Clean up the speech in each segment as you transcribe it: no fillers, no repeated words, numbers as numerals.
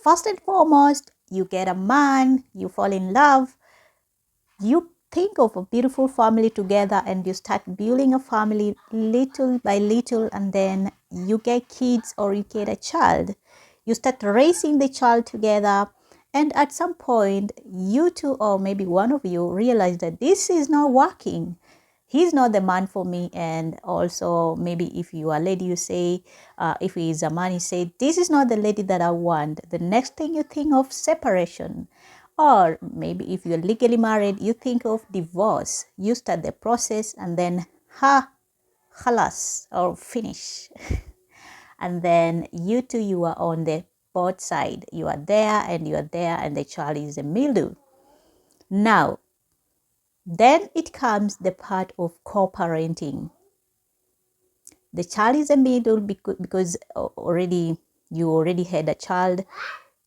First and foremost, you get a man, you fall in love, you think of a beautiful family together, and you start building a family little by little, and then you get kids or you get a child. You start raising the child together, and at some point, you two, or maybe one of you, realize that this is not working. He's not the man for me. And also, maybe if you are a lady, you say, if he is a man, you say, this is not the lady that I want. The next thing you think of separation. Or maybe if you're legally married, you think of divorce. You start the process, and then halas, or finish. And then you two, you are on the both side. You are there and you are there, and the child is in the middle. Now, then it comes the part of co-parenting. The child is in the middle because you already had a child.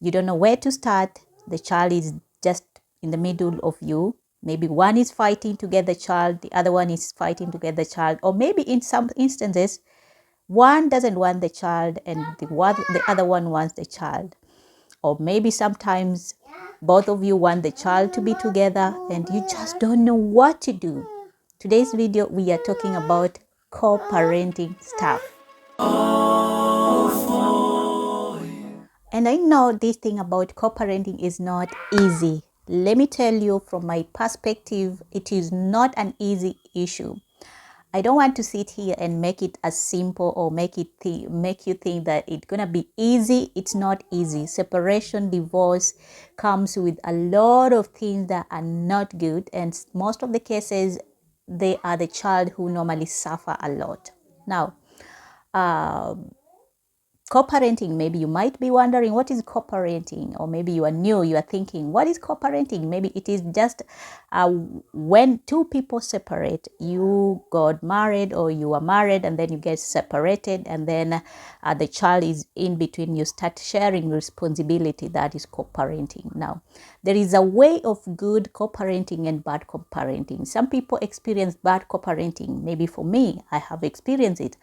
You don't know where to start. The child is just in the middle of you. Maybe one is fighting to get the child, the other one is fighting to get the child, or maybe in some instances, one doesn't want the child and the other one wants the child. Or maybe sometimes both of you want the child to be together and you just don't know what to do. Today's video, we are talking about co-parenting stuff. And I know this thing about co-parenting is not easy. Let me tell you from my perspective, it is not an easy issue. I don't want to sit here and make it as simple or make you think that it's gonna be easy. It's not easy. Separation, divorce comes with a lot of things that are not good, and most of the cases, they are the child who normally suffer a lot. Now, co-parenting, maybe you might be wondering, what is co-parenting? Or maybe you are new, you are thinking, what is co-parenting? Maybe it is just when two people separate. You got married or you are married and then you get separated, and then the child is in between. You start sharing responsibility. That is co-parenting. Now, there is a way of good co-parenting and bad co-parenting. Some people experience bad co-parenting. Maybe for me, I have experienced it.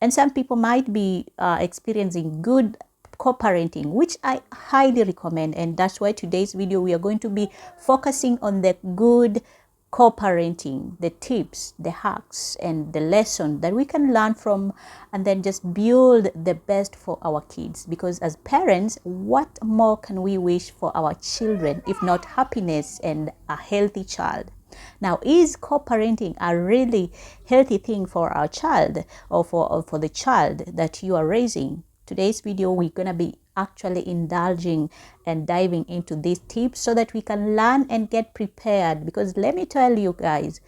And some people might be experiencing good co-parenting, which I highly recommend. And that's why today's video, we are going to be focusing on the good co-parenting, the tips, the hacks, and the lesson that we can learn from, and then just build the best for our kids. Because as parents, what more can we wish for our children if not happiness and a healthy child? Now, is co-parenting a really healthy thing for our child, or for the child that you are raising? Today's video, we're going to be actually indulging and diving into these tips so that we can learn and get prepared. Because let me tell you guys,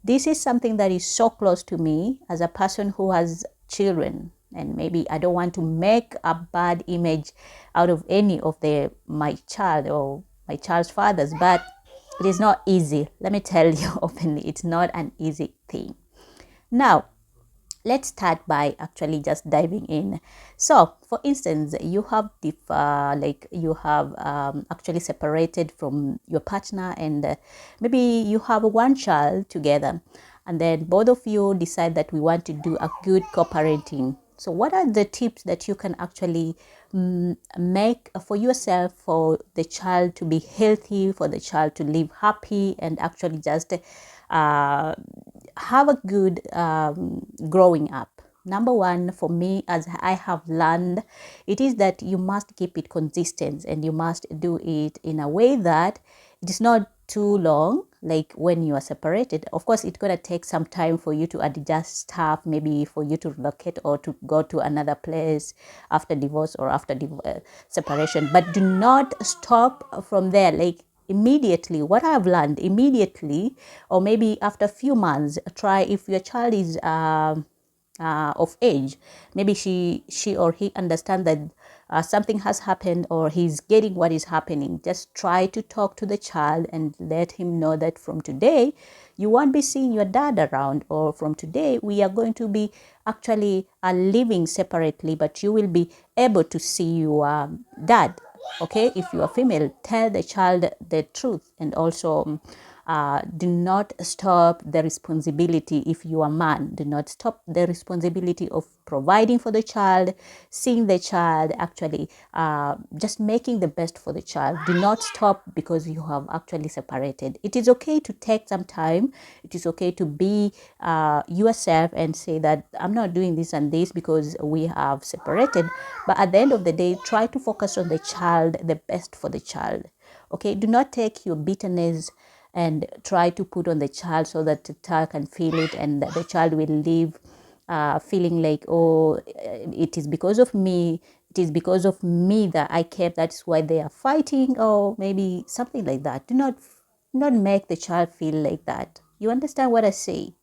this is something that is so close to me as a person who has children. And maybe I don't want to make a bad image out of any of my child or my child's fathers, but it is not easy. Let me tell you openly, it's not an easy thing. Now, let's start by actually just diving in. So, for instance, you have actually separated from your partner, and maybe you have one child together, and then both of you decide that we want to do a good co-parenting. So what are the tips that you can actually make for yourself, for the child to be healthy, for the child to live happy, and actually just have a good growing up? Number one, for me, as I have learned, it is that you must keep it consistent, and you must do it in a way that it is not too long. Like when you are separated, of course, it's going to take some time for you to adjust stuff, maybe for you to relocate or to go to another place after divorce or after separation. But do not stop from there. Like immediately, what I've learned immediately, or maybe after a few months, try, if your child is of age, maybe she or he understand that something has happened, or he's getting what is happening. Just try to talk to the child and let him know that from today you won't be seeing your dad around, or from today we are going to be actually living separately, but you will be able to see your dad. Okay, if you are female, tell the child the truth, and also Do not stop the responsibility. If you are a man, do not stop the responsibility of providing for the child, seeing the child, actually just making the best for the child. Do not stop because you have actually separated. It is okay to take some time. It is okay to be yourself and say that I'm not doing this and this because we have separated. But at the end of the day, try to focus on the child, the best for the child. Okay, do not take your bitterness and try to put on the child so that the child can feel it, and that the child will live feeling like, oh, it is because of me. It is because of me that I kept. That's why they are fighting, or maybe something like that. Do not make the child feel like that. You understand what I say?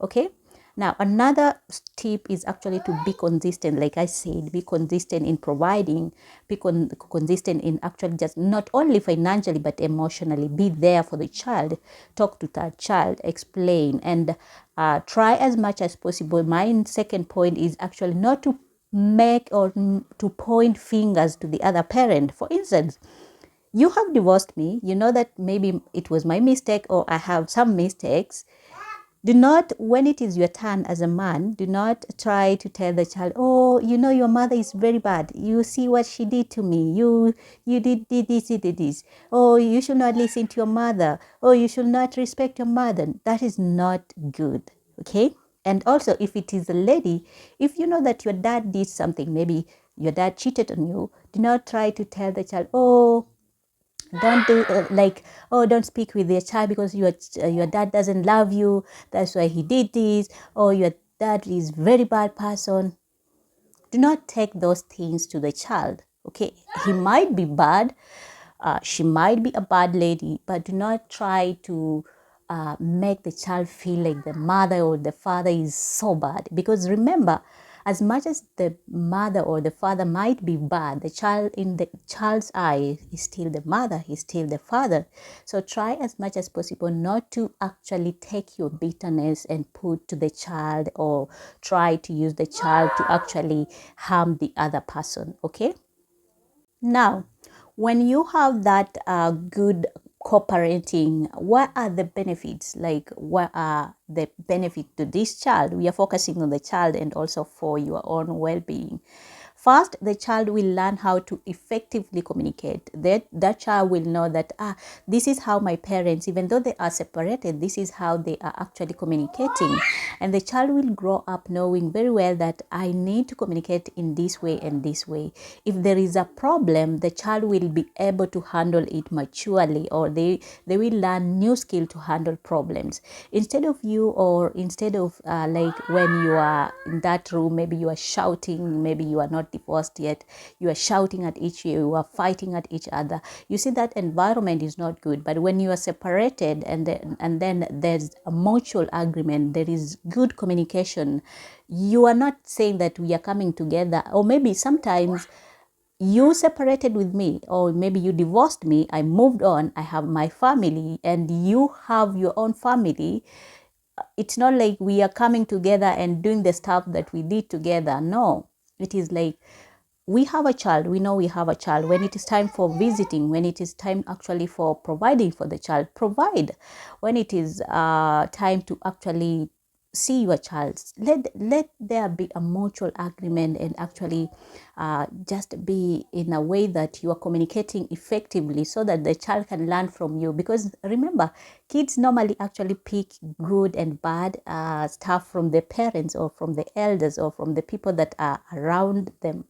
Okay. Now, another tip is actually to be consistent. Like I said, be consistent in providing, be consistent in actually just not only financially, but emotionally. Be there for the child. Talk to that child, explain, and try as much as possible. My second point is actually not to make or to point fingers to the other parent. For instance, you have divorced me. You know that maybe it was my mistake or I have some mistakes. Do not, when it is your turn as a man, do not try to tell the child, oh, you know, your mother is very bad. You see what she did to me. You did this, you did this. Oh, you should not listen to your mother. Oh, you should not respect your mother. That is not good. Okay? And also, if it is a lady, if you know that your dad did something, maybe your dad cheated on you, do not try to tell the child, oh, don't do like, oh, don't speak with your child because your dad doesn't love you, that's why he did this, or your dad is very bad person. Do not take those things to the child. Okay, he might be bad, she might be a bad lady, but do not try to make the child feel like the mother or the father is so bad. Because remember, as much as the mother or the father might be bad, the child, in the child's eye, is still the mother, is still the father. So try as much as possible not to actually take your bitterness and put to the child, or try to use the child to actually harm the other person. Okay. Now, when you have that good co-parenting, what are the benefits? Like, what are the benefits to this child? We are focusing on the child and also for your own well-being. First, the child will learn how to effectively communicate. That child will know that, this is how my parents, even though they are separated, this is how they are actually communicating. And the child will grow up knowing very well that I need to communicate in this way and this way. If there is a problem, the child will be able to handle it maturely, or they will learn new skill to handle problems. Instead of like when you are in that room, maybe you are shouting, maybe you are not divorced yet, you are shouting at each other, you are fighting at each other. You see, that environment is not good. But when you are separated, and then there's a mutual agreement, there is good communication. You are not saying that we are coming together, or maybe sometimes you separated with me, or maybe you divorced me, I moved on, I have my family, and you have your own family. It's not like we are coming together and doing the stuff that we did together. No, it is like, we have a child, we know we have a child. When it is time for visiting, when it is time actually for providing for the child, provide. When it is time to actually see your child, let there be a mutual agreement, and actually just be in a way that you are communicating effectively, so that the child can learn from you. Because remember, kids normally actually pick good and bad stuff from their parents, or from the elders, or from the people that are around them.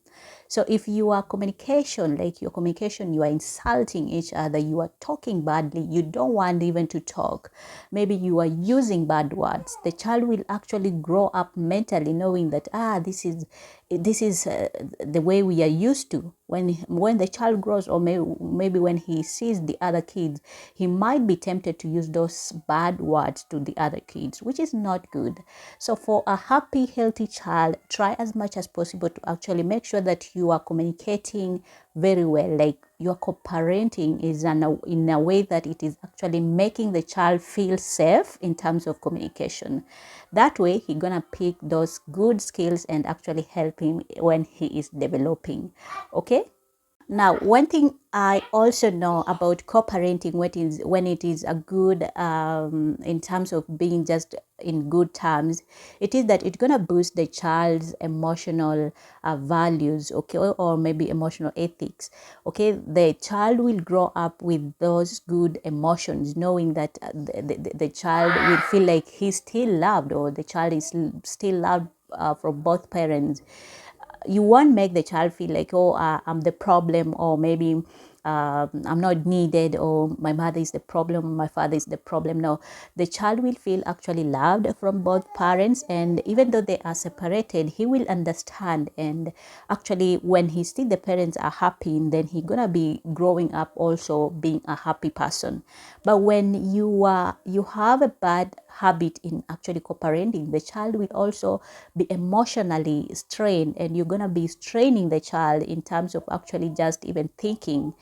So if you are communication, like your communication, you are insulting each other, you are talking badly, you don't want even to talk, maybe you are using bad words, the child will actually grow up mentally knowing that, this is the way we are used to. When the child grows, or maybe when he sees the other kids, he might be tempted to use those bad words to the other kids, which is not good. So for a happy, healthy child, try as much as possible to actually make sure that you are communicating very well. Like, your co-parenting is in a way that it is actually making the child feel safe in terms of communication. That way, he's gonna pick those good skills and actually help him when he is developing. Okay. Now, one thing I also know about co-parenting, what is when it is a good, in terms of being just in good terms, it is that it's gonna boost the child's emotional values, okay, or maybe emotional ethics. Okay, the child will grow up with those good emotions, knowing that the child will feel like he's still loved, or the child is still loved from both parents. You won't make the child feel like, oh, I'm the problem, or maybe I'm not needed, or my mother is the problem, my father is the problem. No, the child will feel actually loved from both parents, and even though they are separated, he will understand. And actually, when he see the parents are happy, then he gonna be growing up also being a happy person. But when you have a bad habit in actually co-parenting, the child will also be emotionally strained, and you're going to be straining the child in terms of actually just even thinking.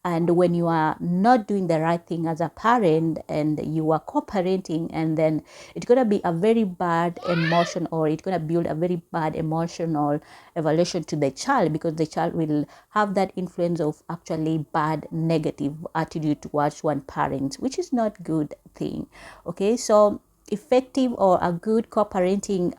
And when you are not doing the right thing as a parent and you are co-parenting, and then it's going to be a very bad emotion, or it's going to build a very bad emotional evaluation to the child, because the child will have that influence of actually bad negative attitude towards one parent, which is not good thing. Okay, so effective or a good co-parenting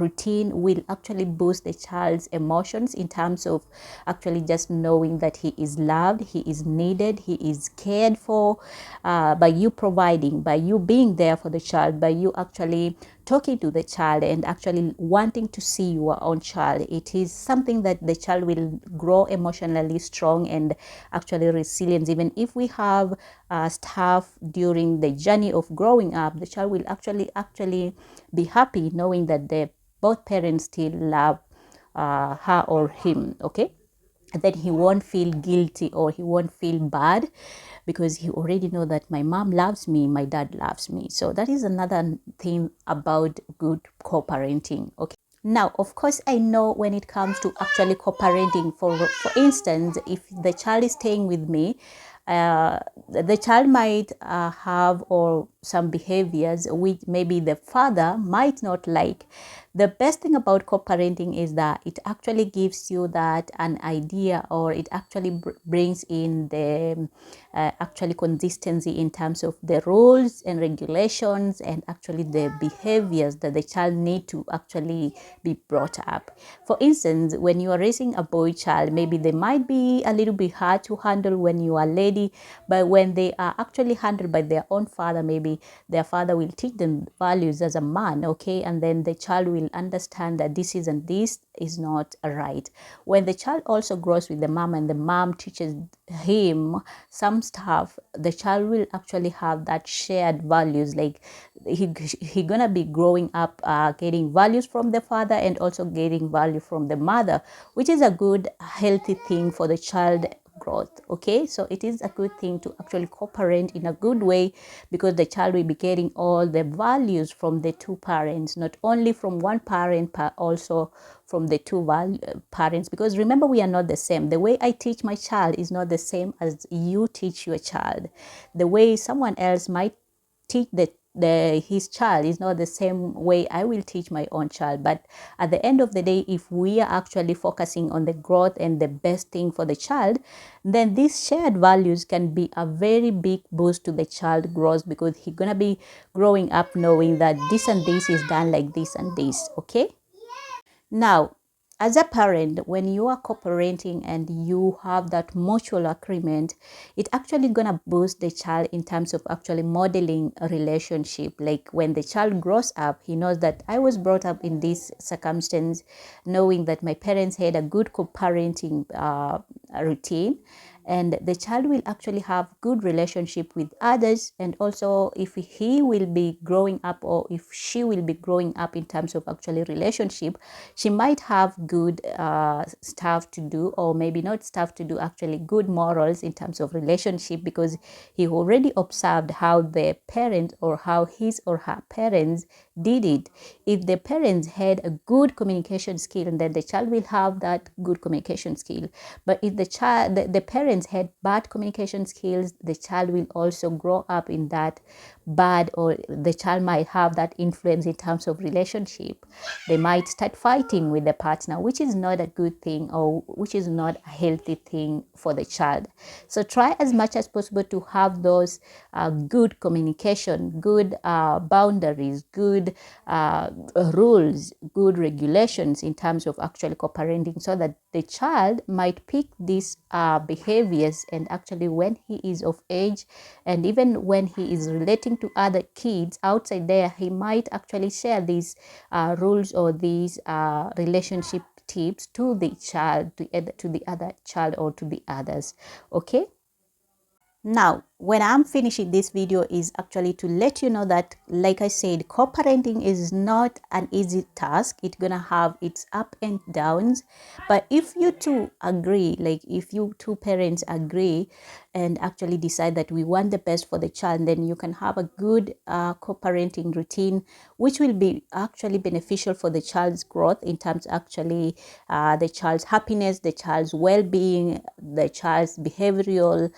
routine will actually boost the child's emotions in terms of actually just knowing that he is loved, he is needed, he is cared for, by you providing, by you being there for the child, by you actually talking to the child and actually wanting to see your own child. It is something that the child will grow emotionally strong and actually resilient. Even if we have stuff during the journey of growing up, the child will actually be happy knowing that the both parents still love her or him. Okay, then he won't feel guilty, or he won't feel bad, because he already know that my mom loves me, my dad loves me. So that is another thing about good co-parenting. Okay, now of course I know when it comes to actually co-parenting, for instance, if the child is staying with me, the child might have or some behaviors which maybe the father might not like. The best thing about co-parenting is that it actually gives you that an idea, or it actually brings in the actually consistency in terms of the rules and regulations, and actually the behaviors that the child need to actually be brought up. For instance, when you are raising a boy child, maybe they might be a little bit hard to handle when you are lady, but when they are actually handled by their own father, maybe their father will teach them values as a man. Okay, and then the child will understand that this is and this is not right. When the child also grows with the mom, and the mom teaches him some stuff, the child will actually have that shared values. Like he gonna be growing up getting values from the father, and also getting value from the mother, which is a good healthy thing for the child growth. Okay, so it is a good thing to actually cooperate in a good way, because the child will be getting all the values from the two parents, not only from one parent but also from the two parents. Because remember, we are not the same. The way I teach my child is not the same as you teach your child. The way someone else might teach his child is not the same way I will teach my own child. But at the end of the day, if we are actually focusing on the growth and the best thing for the child, then these shared values can be a very big boost to the child growth, because he's gonna be growing up knowing that this and this is done like this and this. Okay, now, as a parent, when you are co-parenting and you have that mutual agreement, it actually gonna boost the child in terms of actually modeling a relationship. Like when the child grows up, he knows that I was brought up in this circumstance, knowing that my parents had a good co-parenting routine, and the child will actually have good relationship with others. And also, if he will be growing up, or if she will be growing up in terms of actually relationship, she might have good stuff to do, or maybe not stuff to do, actually good morals in terms of relationship, because he already observed how the parent, or how his or her parents did it. If the parents had a good communication skill, then the child will have that good communication skill. But if the parents had bad communication skills, the child will also grow up in that bad, or the child might have that influence in terms of relationship. They might start fighting with the partner, which is not a good thing, or which is not a healthy thing for the child. So try as much as possible to have those good communication, good boundaries, good rules, good regulations in terms of actually co-parenting, so that the child might pick these behaviors, and actually when he is of age, and even when he is relating to other kids outside there, he might actually share these rules or these relationship tips to the child, to the other child, or to the others. Okay. Now, when I'm finishing this video is actually to let you know that, like I said, co-parenting is not an easy task. It's gonna have its up and downs. But if you two agree, like if you two parents agree and actually decide that we want the best for the child, then you can have a good co-parenting routine, which will be actually beneficial for the child's growth in terms actually the child's happiness, the child's well-being, the child's behavioral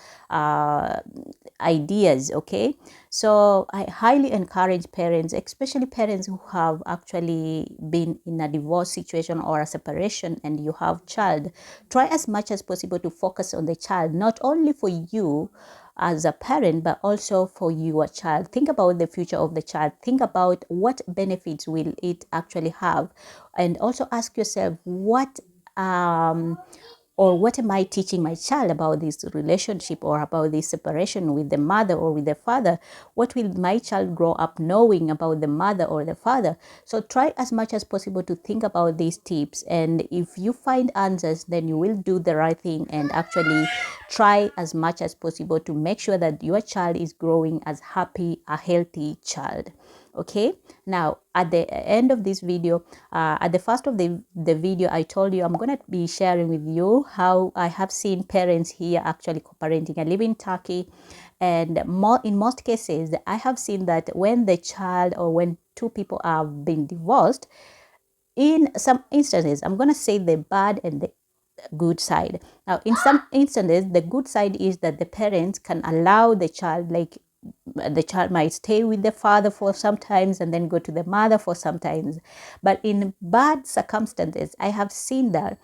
ideas. Okay, so I highly encourage parents, especially parents who have actually been in a divorce situation or a separation and you have child, try as much as possible to focus on the child, not only for you as a parent, but also for your child. Think about the future of the child. Think about what benefits will it actually have, and also ask yourself what am I teaching my child about this relationship or about this separation with the mother or with the father? What will my child grow up knowing about the mother or the father? So try as much as possible to think about these tips. And if you find answers, then you will do the right thing and actually try as much as possible to make sure that your child is growing as happy, a healthy child. Okay, now at the end of this video, at the first of the video, I told you I'm going to be sharing with you how I have seen parents here actually co-parenting. I live in Turkey, and in most cases I have seen that when the child or when two people are being divorced, in some instances, I'm going to say the bad and the good side. Now, in some instances, the good side is that the parents can allow the child, like the child might stay with the father for sometimes and then go to the mother for sometimes. But in bad circumstances, I have seen that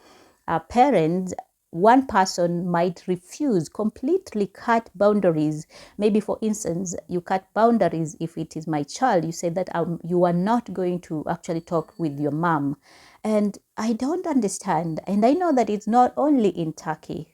parents, one person might refuse, completely cut boundaries. Maybe, for instance, you cut boundaries. If it is my child, you say that you are not going to actually talk with your mom. And I don't understand. And I know that it's not only in Turkey.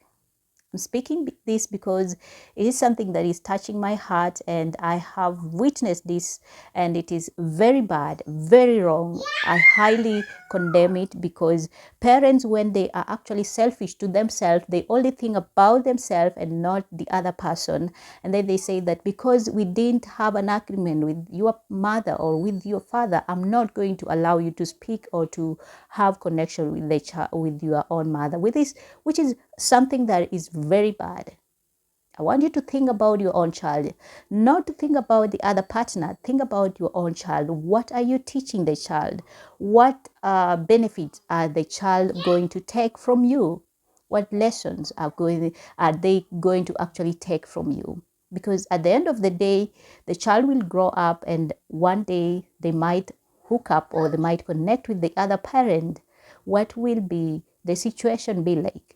I'm speaking this because it is something that is touching my heart, and I have witnessed this, and it is very bad, very wrong. I highly condemn it, because parents, when they are actually selfish to themselves, they only think about themselves and not the other person. And then they say that because we didn't have an agreement with your mother or with your father, I'm not going to allow you to speak or to have connection with the child, with your own mother, with this, which is something that is very bad. I want you to think about your own child, not to think about the other partner. Think about your own child. What are you teaching the child? What benefits are the child going to take from you? What lessons are they going to actually take from you? Because at the end of the day, the child will grow up, and one day they might hook up or they might connect with the other parent. What will be the situation be like?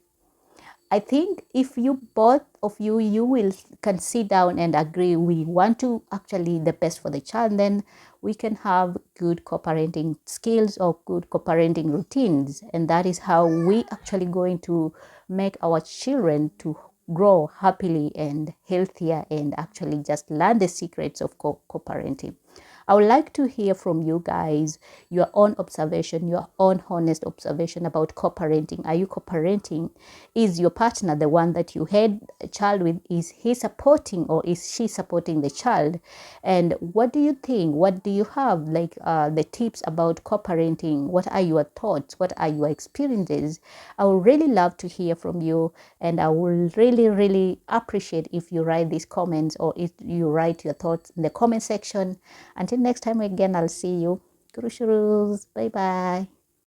I think if you, both of you will can sit down and agree we want to actually the best for the child, then we can have good co-parenting skills or good co-parenting routines. And that is how we actually going to make our children to grow happily and healthier and actually just learn the secrets of co-parenting. I would like to hear from you guys, your own observation, your own honest observation about co-parenting. Are you co-parenting? Is your partner the one that you had a child with? Is he supporting or is she supporting the child? And what do you think? What do you have like the tips about co-parenting? What are your thoughts? What are your experiences? I would really love to hear from you, and I will really, really appreciate if you write these comments or if you write your thoughts in the comment section. Until next time again, I'll see you. Guru Shurus. Bye bye.